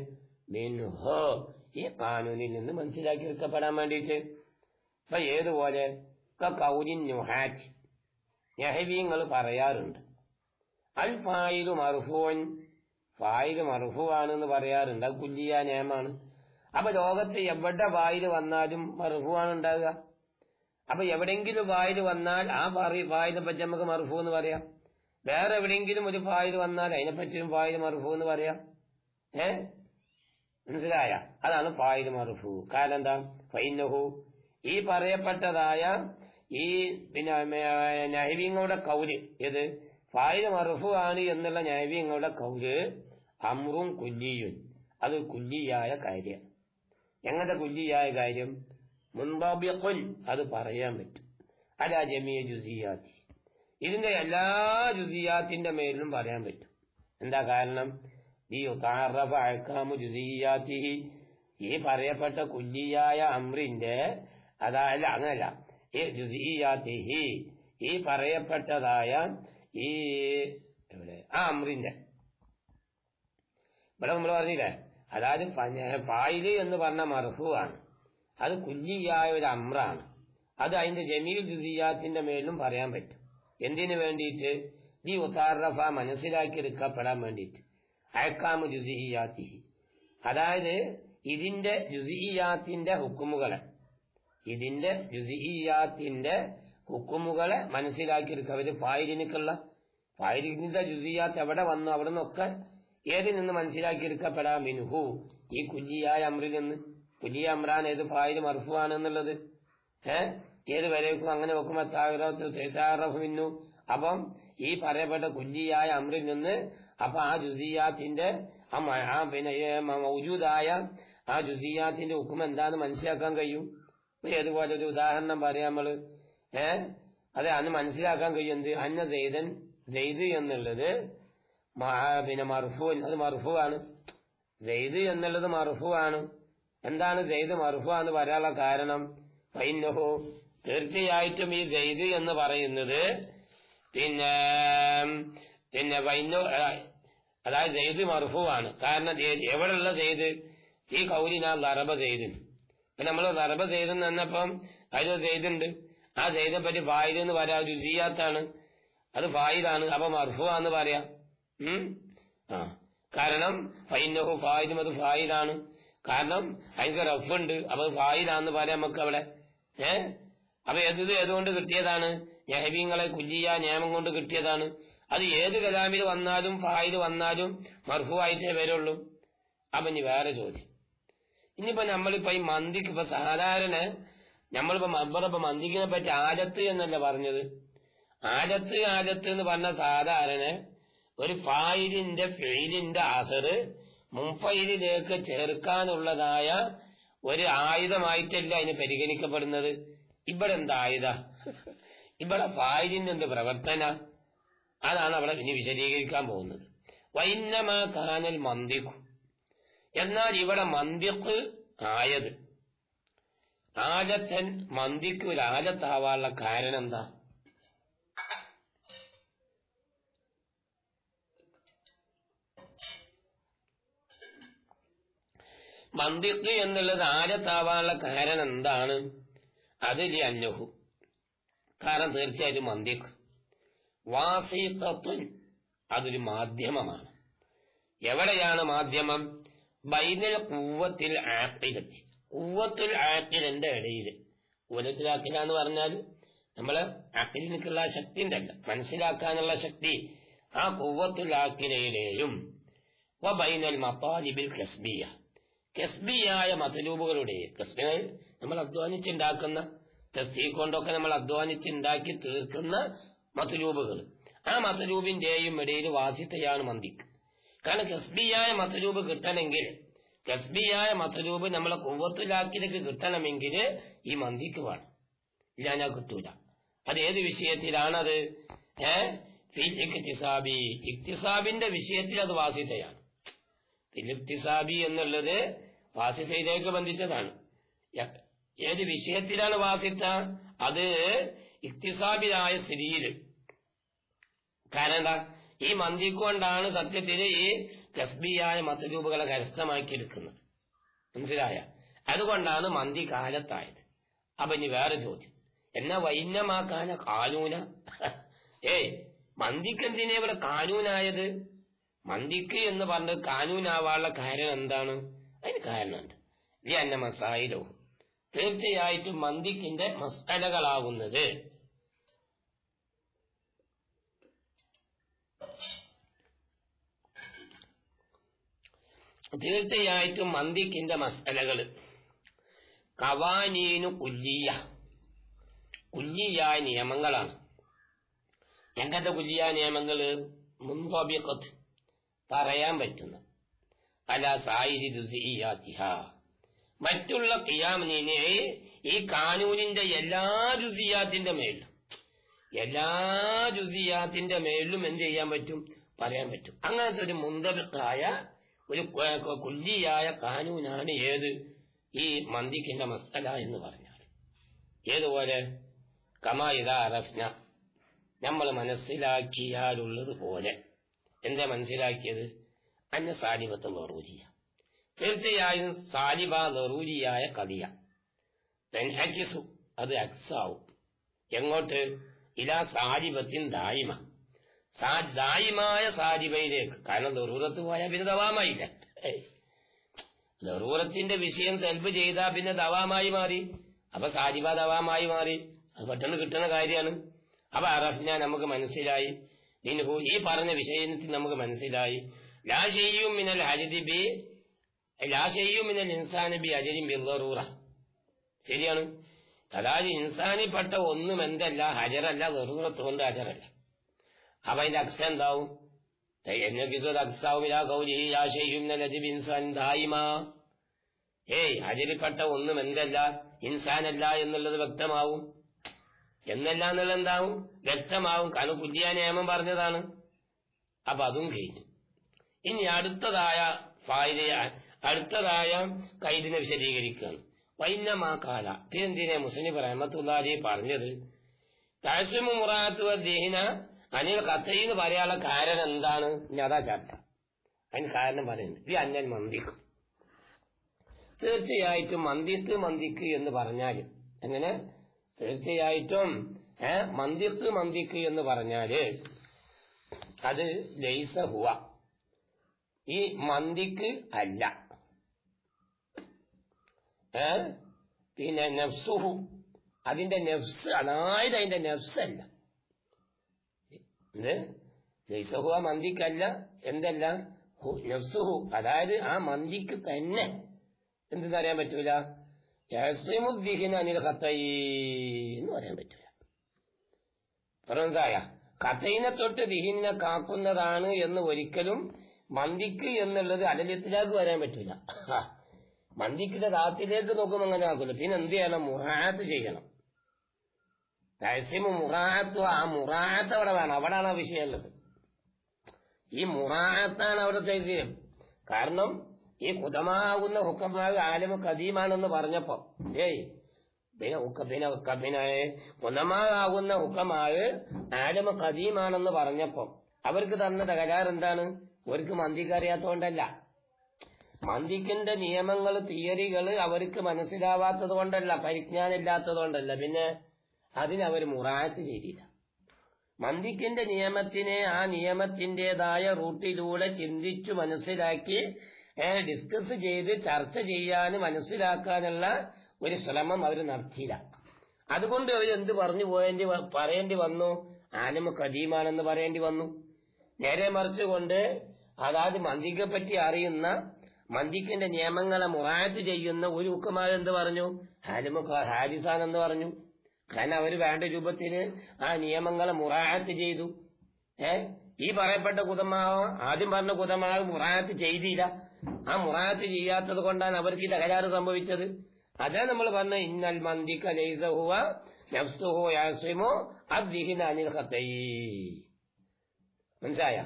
മിൻഹു, ഈ കാനൂനിൽ നിന്ന് മനസ്സിലാക്കി എടുക്കപ്പെടാൻ വേണ്ടിയിട്ട്. ഇപ്പൊ ഏതുപോലെ കൗലിൻ നുഹാറ്റ്, നഹ്വിയങ്ങൾ പറയാറുണ്ട്, അൽ ഫായിലു മർഫൂൻ, ഫായില് മർഫൂ ആണെന്ന് പറയാറുണ്ട്. അത് കുല്ലിയ നിയമമാണ്. അപ്പൊ ലോകത്ത് എവിടെ ഫായില് വന്നാലും മർഫൂ ആണ് ഉണ്ടാകുക. അപ്പൊ എവിടെങ്കിലും ഫായില് വന്നാൽ ആ ഫായിലിനെ പറ്റി നമുക്ക് മർഫൂ എന്ന് പറയാം. വേറെ എവിടെയെങ്കിലും ഒരു ഫായില് വന്നാൽ അതിനെപ്പറ്റിയും ഫായില് മർഫൂ എന്ന് പറയാം. മനസ്സിലായ? അതാണ് ഫായില് മർഫൂ. കാരണം എന്താ? ഫൈനഹു, ഈ പറയപ്പെട്ടതായ ഈ നഹ്വിയങ്ങളുടെ കൗല്, ഏത് ഫായില് മർഫൂ ആണ് എന്നുള്ള നഹ്വിയങ്ങളുടെ കൗല് അമ്രും കുല്ലിയും, അത് കുല്ലിയായ കാര്യം. എങ്ങനത്തെ കുല്ലിയായ കാര്യം? മുൻതാബിഖുൻ, അത് പറയാൻ പറ്റും. അലാ ജമീഇ ജുസ്ഇയ്യാത്തി, ഇതിന്റെ എല്ലാ ജുസ്ഇയ്യാത്തിന്റെ മേലും പറയാൻ പറ്റും. എന്താ കാരണം? ലിയുതഅറഫ അഹ്കാമു ജുസ്ഇയ്യാത്തിഹി, ഈ പറയപ്പെട്ട കുല്ലിയായ അമ്രിന്റെ, അതായത് അങ്ങനല്ല, ഈ ജുസ്ഇയ്യാത്തിഹി, ഈ പറയപ്പെട്ടതായ ഈ അമ്രിന്റെ, ഇവിടെ നമ്മൾ പറഞ്ഞില്ലേ, അതായത് ഫായില് എന്ന് പറഞ്ഞ മർഫൂ ആണ്, അത് കുല്ലിയായ ഒരു അമ്രാണ്. അത് അതിന്റെ ജമീൽ ജുസ്ഇയ്യാത്തിന്റെ മേലും പറയാൻ പറ്റും. എന്തിനു വേണ്ടിയിട്ട്? ലിയുതഅറഫ, മനസ്സിലാക്കിയെടുക്കപ്പെടാൻ വേണ്ടിയിട്ട്. അഹ്കാമു ജുസ്ഇയ്യാത്തിഹി, അതായത് ഇതിന്റെ ജുസ്ഇയ്യാത്തിന്റെ ഹുക്കുമുകളെ, ഇതിന്റെ ജുസ്ഇയ്യാത്തിന്റെ ഹുക്കുമുകളെ മനസ്സിലാക്കിയെടുക്കുക. ഒരു ഫായിലിനുള്ള ഫായിലിന്റെ ജുസ്ഇയ്യാത്ത് എവിടെ വന്നു അവിടെ നിന്നൊക്കെ ഏതിൽ നിന്ന് മനസ്സിലാക്കിയെടുക്കപ്പെടാം? മിൻഹു, ഈ കുല്ലിയായ അമ്രിൽ നിന്ന്. കുല്ലിയ അമ്രാൻ ഏത്? ഫായില് മർഫൂ ആണെന്നുള്ളത് ഏത് വരേക്കും അങ്ങനെ വെക്കുമ്പോ താറഫ് മിന്നു. അപ്പം ഈ പറയപ്പെട്ട കുല്ലിയായ അമ്രിൽ നിന്ന് അപ്പൊ ആ ജുസ്ഇയ്യാത്തിന്റെ മൗജൂദായ ആ ജുസ്ഇയ്യാത്തിന്റെ ഹുക്കും എന്താന്ന് മനസ്സിലാക്കാൻ കഴിയും. ഏതുപോലെ ഒരു ഉദാഹരണം പറയാം നമ്മള്. അതെ, അന്ന് മനസ്സിലാക്കാൻ കഴിയും. എന്ത്? അന്ന സെയ്ദൻ, സെയ്ദ് എന്നുള്ളത് മർഫൂ, അത് മർഫൂ ആണ്. സെയ്ദ് എന്നുള്ളത് മർഫൂ ആണ്. എന്താണ് സെയ്ദ് മർഫൂ എന്ന് പറയാനുള്ള കാരണം? ഫൈന്നഹു തീർച്ചയായിട്ടും ഈ സെയ്ദ് എന്ന് പറയുന്നത് പിന്നെ അതായത് സെയ്ദ് മർഫൂവാണ്. കാരണം എവിടെയുള്ള സെയ്ദ് ഈ കൗലിന ലറബ സെയ്ദ്. ഇപ്പൊ നമ്മൾ ലറബ സെയ്ദ് എന്നപ്പം അതിൽ സെയ്ദുണ്ട്. ആ സെയ്ദിനെ പറ്റി ഫായിദ് എന്ന് പറയാം, രുസിയാത്താണ്, അത് ഫായിദാണ്. അപ്പൊ മർഫൂവാന്ന് പറയാം. കാരണം ഫൈന്നഹു ഫായിദും, അത് ഫായിദാണ്. കാരണം അതിന് റഫുണ്ട്, അപ്പൊ ഫായിദാന്ന് പറയാം നമുക്ക് അവിടെ. അപ്പൊ ഏതുകൊണ്ട് കിട്ടിയതാണ്? നെഹബീങ്ങളെ കുല്ലിയ നിയമം കൊണ്ട് കിട്ടിയതാണ്. അത് ഏത് കലാമിൽ വന്നാലും ഫായിദ് വന്നാലും മർഫൂ ആയിട്ടേ വരുള്ളൂ. അപ്പൊ ഇനി വേറെ ചോദ്യം. ഇനിയിപ്പോ നമ്മളിപ്പോ ഈ മന്തിക്ക് ഇപ്പൊ സാധാരണ നമ്മളിപ്പോ മന്തിക്കിനെ പറ്റി ആജത്ത് എന്നല്ല പറഞ്ഞത്. ആജത്ത് എന്ന് പറഞ്ഞ സാധാരണ ഒരു ഫായിലിന്റെ ഫെയിലിന്റെ അസറ് മുൻഫൈലിലേക്ക് ചേർക്കാനുള്ളതായ ഒരു ആയുധമായിട്ടല്ല അതിന് പരിഗണിക്കപ്പെടുന്നത്. ഇവിടെ എന്താ ആയുധ? ഇവിടെ ഫായിലിന്റെ എന്ത് പ്രവർത്തന? അതാണ് അവിടെ ഇനി വിശദീകരിക്കാൻ പോകുന്നത്. വൈന്നമാ കാനൽ മന്തിഖു, എന്നാൽ ഇവിടെ മന്തിഖ് ആയത് ആജത്തൻ, മന്തിക്ക് ഒരു ആജത്താവാനുള്ള കാരണം എന്താ? മന്തിക്ക് എന്നുള്ളത് ആജത്താവാനുള്ള കാരണം എന്താണ്? അതിൽ അന്നഹു, കാരണം തീർച്ചയായിട്ടും മന്തിക്ക് വാസിഖത്തുൻ, അതൊരു മാധ്യമമാണ്. എവിടെയാണ് മാധ്യമം? ബൈനൽ ഖുവ്വത്തിൽ ആഖിലത്തി, ഖുവ്വത്തുൽ ആഖിലിന്റെ ഇടയിൽ. ഖുവ്വത്തുൽ ആഖില എന്ന് പറഞ്ഞാൽ നമ്മള് അഖിലിനുള്ള ശക്തി ഉണ്ടല്ല, മനസ്സിലാക്കാനുള്ള ശക്തി, ആ ഖുവ്വത്തുൽ ആഖിലയിലെയും ബൈനൽ മതാലിബിൽ കസ്ബിയ, കസ്ബിയായ മതലൂബുകളുടെ, കസ്ബികൾ നമ്മൾ അധ്വാനിച്ചുണ്ടാക്കുന്ന, തസ്ദീഖ് കൊണ്ടൊക്കെ നമ്മൾ അധ്വാനിച്ചുണ്ടാക്കി തീർക്കുന്ന മതലൂബുകൾ, ആ മതലൂബിന്റെയും ഇടയിൽ വാസിത്തയാണ് മന്തിക്ക്. കാരണം കസ്ബിയായ മതലൂബ് കിട്ടണമെങ്കിൽ, കസ്ബിയായ മതലൂബ് നമ്മളെ ഖുവ്വത്തുലാക്കിലേക്ക് കിട്ടണമെങ്കിൽ ഈ മന്തിക്ക് വേണം. ഇല്ലാഞ്ഞാ കിട്ടൂല. അത് ഏത് വിഷയത്തിലാണത്? ഇക്തിസാബി, ഇക്തിസാബിന്റെ വിഷയത്തിൽ അത് വാസിത്തയാണ്. ഇക്തിസാബി എന്നുള്ളത് വാസിത്തയിലേക്ക് ബന്ധിച്ചതാണ്. ഏത് വിഷയത്തിലാണ് വാസിത്ത? അത് ഇക്തിസാബിലായ സ്ഥിതിയിൽ. കാരണം എന്താ? ഈ മന്തിക്കൊണ്ടാണ് സത്യത്തിന് ഈ കസ്ബിയായ മതലൂബുകളെ കരസ്ഥമാക്കിയെടുക്കുന്നത്. മനസ്സിലായ? അതുകൊണ്ടാണ് മന്തി കാലത്തായത്. അപ്പൊ ഇനി വേറെ ചോദ്യം, എന്നാ വൈന്നമാക്കാന കാനൂന? മന്തിക്ക് എന്തിനാ ഇവിടെ കാനൂനായത്? മന്തിക്ക് എന്ന് പറഞ്ഞത് കാനൂനാവാനുള്ള കാരണം എന്താണ്? അതിന് കാരണമുണ്ട്. ഈ അന്ന മസായിലോ, തീർച്ചയായിട്ടും മന്തിക്കിന്റെ മസാലകളാവുന്നത് തീർച്ചയായിട്ടും മന്തിക്കിന്റെ മസാലകള് കവാനീനു കുല്ലിയായ നിയമങ്ങളാണ്. എങ്ങനത്തെ കുല്ലിയായ നിയമങ്ങള്? മുൻകോബ്യക്കത്ത്, പറയാൻ പറ്റുന്ന, അല സായിരി രുസിയാത്തിഹ, മറ്റുള്ള ഖിയാമിനെ ഈ കാനൂനിന്റെ എല്ലാ രുസിയാത്തിന്റെ മേലും എന്ത് ചെയ്യാൻ പറ്റും? പറയാൻ പറ്റും. അങ്ങനത്തെ ഒരു മുന്തബിക്കായ ഒരു കുല്ലിയായ കാനൂനാണ് ഏത്? ഈ മന്തിക്കിന്റെ മസ്അല എന്ന് പറഞ്ഞാൽ. ഏതുപോലെ? കമാ ഇദാ അറഫ്ന, നമ്മൾ മനസ്സിലാക്കിയാലുള്ളത് പോലെ. എന്താ മനസ്സിലാക്കിയത്? അന്ന സാലിബത്ത് ലറൂരിയ, തീർച്ചയായും സാലിബ ലറൂരിയായ കദിയ തൻഅകിസു, അത് അക്സാവും. എങ്ങോട്ട്? ഇലാ സാലിബത്തിൻ ദായിമ, ദായിമായ സാലിബയിലേക്ക്. കാരണം ലറൂറത്ത് പോയാൽ പിന്നെ ദവാമായില്ല. ലറൂറത്തിന്റെ വിഷയം സെൽഫ് ചെയ്താൽ പിന്നെ ദവാമായി മാറി. അപ്പൊ സാലിബ ദവാമായി മാറി. അത് പെട്ടെന്ന് കിട്ടുന്ന കാര്യമാണ്. അപ്പൊ അറഫ്ന, നമുക്ക് മനസ്സിലായി. നിൻഹു, ഈ പറഞ്ഞ വിഷയത്തിൽ നമുക്ക് മനസ്സിലായി. ലാ ശൈഉം മിനൽ ഇൻസാനി ബി അജരിൻ ബിദ്ദറൂറ. ശരിയാണ്. അതായത് ഇൻസാനിപ്പെട്ട ഒന്നും എന്തല്ല, ഹജറല്ല, ലറൂറത്ത് കൊണ്ട് ഹജറല്ല. അപ്പൊ അതിന്റെ അക്സ എന്താവും? ഹജരിപ്പെട്ട ഒന്നും എന്തല്ല, ഇൻസാനല്ല എന്നുള്ളത് വ്യക്തമാവും. എന്നല്ല എന്നുള്ളത് എന്താവും? വ്യക്തമാവും. കാരണം കുല്ലിയ നിയമം പറഞ്ഞതാണ്. അപ്പൊ അതും കഴിഞ്ഞു. ഇനി അടുത്തതായ കൈദിനെ വിശദീകരിക്കുകയാണ്. വൈന്നമാക്കാല പിന്നെന്തിനെ മുസ്ലിം റഹ്മത്തുള്ളാഹി പറഞ്ഞത് തഅസ്സുമു മുറാഅത്തു വദ്ദീന അനിൽ ഖത്തയിന്ന് പറയാനുള്ള കാരണം എന്താണ്? ഇനി അതാ ചർച്ച. അതിന് കാരണം പറയുന്നത് ഈ അന്നൽ മന്ദിക്ക്, തീർച്ചയായിട്ടും മന്ദിക്ക് എന്ന് പറഞ്ഞാൽ എങ്ങനെ? തീർച്ചയായിട്ടും മന്ദിക്ക് എന്ന് പറഞ്ഞാല് അത് ലൈസ ഹുവ, ഈ മന്ദിക്ക് അല്ല. പിന്നെ നഫ്സുഹു, അതിന്റെ നഫ്സ്, അതായത് അതിന്റെ നഫ്സല്ല. ലൈസ ഹുവ മന്ദിക്കല്ല, എന്തല്ല നഫ്സുഹു, അതായത് ആ മന്ദിക്ക് തന്നെ എന്തെന്നറിയാൻ പറ്റൂല. യസ്ലിമുദ്ദീഹിന അനിൽ ഖത്തഈ എന്ന് പറയാൻ പറ്റൂല. പറഞ്ഞായ ഖത്തയിനെ തൊട്ട് ദിഹിനെ കാക്കുന്നതാണ് എന്ന് ഒരിക്കലും മന്ദിക്ക് എന്നുള്ളത് അലലിത്തിലേക്ക് വരാൻ പറ്റൂല. മന്ദിക്കിന്റെ ദാത്തിലേക്ക് നോക്കുമ്പോൾ അങ്ങനെ ആക്കില്ല. പിന്നെ എന്ത് ചെയ്യണം? മുറാഅത്ത് ചെയ്യണം. തഅസ്സീമു മുറാഅത്ത്, ആ മുറാഅത്ത് അവിടെ വേണം. അവിടാണ് ആ വിഷയമുള്ളത്. ഈ മുറാഅത്താണ് അവിടുത്തെ വിഷയം. കാരണം ഈ കുതമാകുന്ന ഹുക്കമാവ് ആലിമു ഖദീമാണെന്ന് പറഞ്ഞപ്പോ പിന്നെ കുതമാകുന്ന ഹുക്കമാവ് ആലിമു ഖദീമാണെന്ന് പറഞ്ഞപ്പോ അവർക്ക് തന്ന തകരാറെന്താണ്? അവർക്ക് മന്ദിക്ക് അറിയാത്തതുകൊണ്ടല്ല, മന്ദിക്കിന്റെ നിയമങ്ങൾ തിയറികൾ അവർക്ക് മനസ്സിലാവാത്തത് കൊണ്ടല്ല, പരിജ്ഞാനം ഇല്ലാത്തത് കൊണ്ടല്ല. പിന്നെ അതിനവർ മുറാഅത്ത് ചെയ്തില്ല. മന്ദിക്കിന്റെ നിയമത്തിനെ ആ നിയമത്തിന്റേതായ റൂട്ടിലൂടെ ചിന്തിച്ചു മനസ്സിലാക്കി ഡിസ്കസ് ചെയ്ത് ചർച്ച ചെയ്യാൻ മനസ്സിലാക്കാനുള്ള ഒരു ശ്രമം അവർ നടത്തിയില്ല. അതുകൊണ്ട് അവർ എന്ത് പറയേണ്ടി വന്നു? ആലിമു ഖദീമാണെന്ന് പറയേണ്ടി വന്നു. നേരെ മറിച്ചുകൊണ്ട് അതായത് മന്ദിക്കെ പറ്റി അറിയുന്ന, മന്ദിക്കിന്റെ നിയമങ്ങളെ മുറാഅത്ത് ചെയ്യുന്ന ഒരു ഹുക്കമാവ് എന്ത് പറഞ്ഞു? ആലിമു ഹാരിസാനെന്ന് പറഞ്ഞു. കാരണം അവര് വേണ്ട രൂപത്തിന് ആ നിയമങ്ങളെ മുറാഅത്ത് ചെയ്തു. ഈ പറയപ്പെട്ട കുതമാവ്, ആദ്യം പറഞ്ഞ കുതമാവ് മുറാഅത്ത് ചെയ്തില്ല. ആ മുറാഅത്ത് ചെയ്യാത്തത് കൊണ്ടാണ് അവർക്ക് തകരാറ് സംഭവിച്ചത്. അതാ നമ്മൾ പറഞ്ഞ ഇന്നൽ മന്ദിക ലൈസ ഹുവ നഫ്സുഹു യസ്ലിമു അദ്ദിഹിന അനിൽ ഖത്തഈ. മനസ്സിലായ?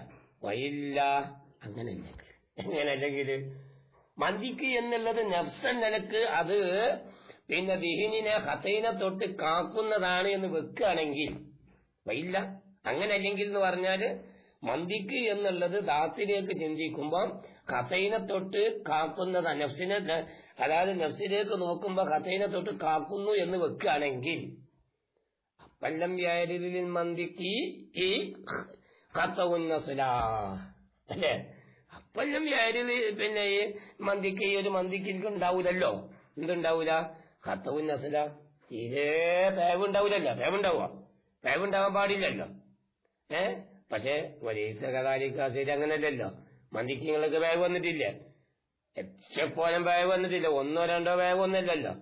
വയില്ല, അങ്ങനെയല്ലെങ്കിൽ മന്ദിക്ക് എന്നുള്ളത് നഫ്സൻ നിലക്ക് അത് പിന്നെ ദിഹിനിനെ ഖത്തയിനെ തൊട്ട് കാക്കുന്നതാണ് എന്ന് വെക്കുകയാണെങ്കിൽ വയില്ല. അങ്ങനെ അല്ലെങ്കിൽ എന്ന് പറഞ്ഞാല് മന്ദിക്ക് എന്നുള്ളത് ദാത്തിലേക്ക് ചിന്തിക്കുമ്പോൾ ഖത്തയിനെ തൊട്ട് കാക്കുന്നത് നഫ്സിനെ, അതായത് നഫ്സിലേക്ക് നോക്കുമ്പോ ഖത്തയിനെ തൊട്ട് കാക്കുന്നു എന്ന് വെക്കുകയാണെങ്കിൽ അപ്പല്ലം യാരിൽ മന്ദിക്ക് ഈ ഖത്തഉന്നസ്ലാ അല്ലേ? അപ്പല്ലം യാരിൽ പിന്നെ ഈ മന്ദിക്ക് ഈ ഒരു മന്ദിക്ക് ഉണ്ടാവൂലല്ലോ. എന്തുണ്ടാവൂല? ഖത്തഉന്നസ്ലാ, തീരെ പേവുണ്ടാവൂലല്ലോ. പേവുണ്ടാവാൻ പാടില്ലല്ലോ. പക്ഷെ വലീസ കദാലിക അങ്ങനല്ലല്ലോ. മന്ദിക്ക് നിങ്ങൾക്ക് വേവ് വന്നിട്ടില്ലേ? എപ്പോഴും വേവ് വന്നിട്ടില്ല, ഒന്നോ രണ്ടോ വേവ് ഒന്നല്ലല്ലോ.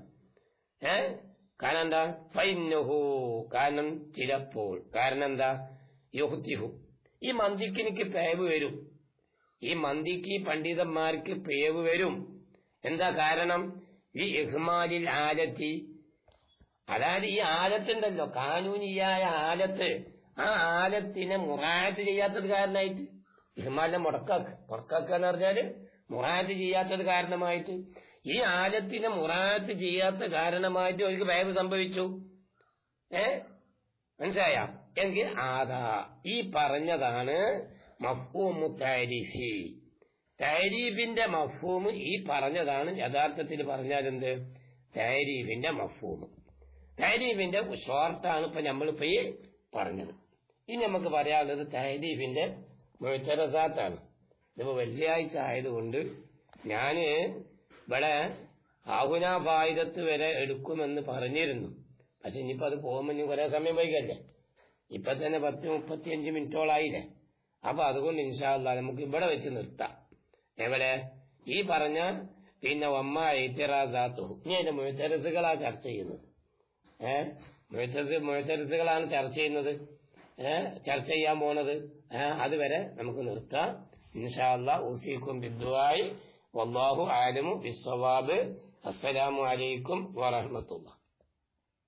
കാരണം എന്താ? ഫൈന്നുഹു, കാരണം ചിലപ്പോൾ, കാരണം എന്താ? യുഹ്തിഹു, ഈ മന്ദിക്ക് എനിക്ക് പേവ് വരും. ഈ മന്ദിക്ക് പണ്ഡിതന്മാർക്ക് പേവ് വരും. എന്താ കാരണം? ഈ ഇഹ്മാലിൽ ആലത്തി, അതായത് ഈ ആലത്തുണ്ടല്ലോ, കാനൂനിയായ ആലത്ത്, ആ ആലത്തിനെ മുറാഅത്ത് ചെയ്യാത്തത് കാരണമായിട്ട്, ഇഹ്മാലിനെ മുടക്കാക്കുക എന്ന് പറഞ്ഞാല് മുറാഅത്ത് ചെയ്യാത്തത് കാരണമായിട്ട്, ഈ ആലത്തിനെ മുറാഅത്ത് ചെയ്യാത്ത കാരണമായിട്ട് അവർക്ക് ഭയം സംഭവിച്ചു. മനസ്സിലായ? എങ്കിൽ ആദാ, ഈ പറഞ്ഞതാണ് മഫ്ഹൂമു തഅരീഫി. തഅരീഫിന്റെ മഫ്ഹൂമ് ഈ പറഞ്ഞതാണ്. യഥാർത്ഥത്തിൽ പറഞ്ഞാലെന്ത്? തഅരീഫിന്റെ മഫ്ഹൂമ്, തഅരീഫിന്റെ ഷോർട്ടാണ് ഇപ്പൊ നമ്മളിപ്പോ ഈ പറഞ്ഞത്. ഇനി നമുക്ക് പറയാനുള്ളത് തഅരീഫിന്റെ മുഅ്തറസാത്താണ്. ഇതിപ്പോ വെള്ളിയാഴ്ച ആയതുകൊണ്ട് ഞാന് ഇവിടെ ആഹുന ഫായിദത്ത് വരെ എടുക്കുമെന്ന് പറഞ്ഞിരുന്നു. പക്ഷെ ഇനിയിപ്പോ അത് പോകുമ്പോ ഇനി കുറെ സമയം വൈകല്ലേ. ഇപ്പൊ തന്നെ 10-35 മിനിറ്റോളായില്ലേ. അപ്പൊ അതുകൊണ്ട് ഇൻഷാ അല്ലാഹ് നമുക്ക് ഇവിടെ വെച്ച് നിർത്താം. എവിടെ? ഈ പറഞ്ഞ പിന്നെ ഒമ്മ ഇത്തിറാസാത്തു. ഇനി അതിന്റെ മുഅ്തറസുകളാ ചർച്ച ചെയ്യുന്നത്. മുഅ്തറസുകളാണ് ചർച്ച ചെയ്യാൻ പോണത്. അതുവരെ നമുക്ക് നിർത്താം ഇൻഷാ അല്ലാഹ്. ഊസിക്കും ബിദ്ദുആഇ വല്ലാഹു അഅലമു ബിസ്സവാബ്. അസ്സലാമു അലൈക്കും വറഹ്മത്തുള്ളാഹി.